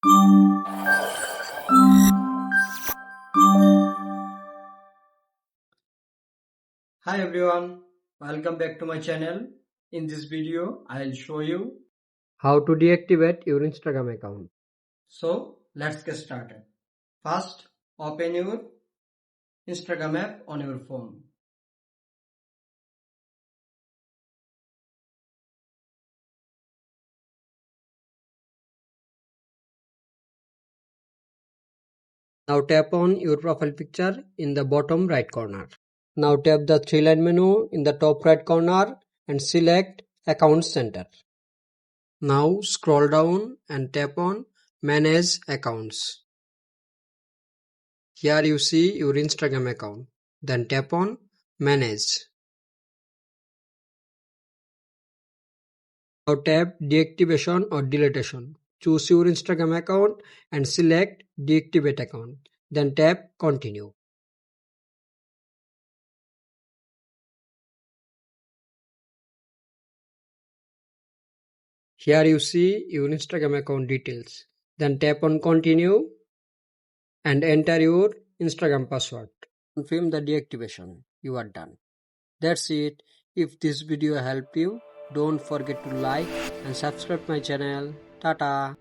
Hi everyone, welcome back to my channel. In this video, I'll show you how to deactivate your Instagram account. So let's get started. First, open your Instagram app on your phone. Now tap on your profile picture in the bottom right corner. Now tap the three-line menu in the top right corner and select Account Center. Now scroll down and tap on Manage Accounts. Here you see your Instagram account. Then tap on Manage. Now tap Deactivation or Deletion. Choose your Instagram account and select Deactivate account. Then tap Continue. Here you see your Instagram account details. Then tap on Continue and enter your Instagram password. Confirm the deactivation. You are done. That's it. If this video helped you, don't forget to like and subscribe my channel. Tata.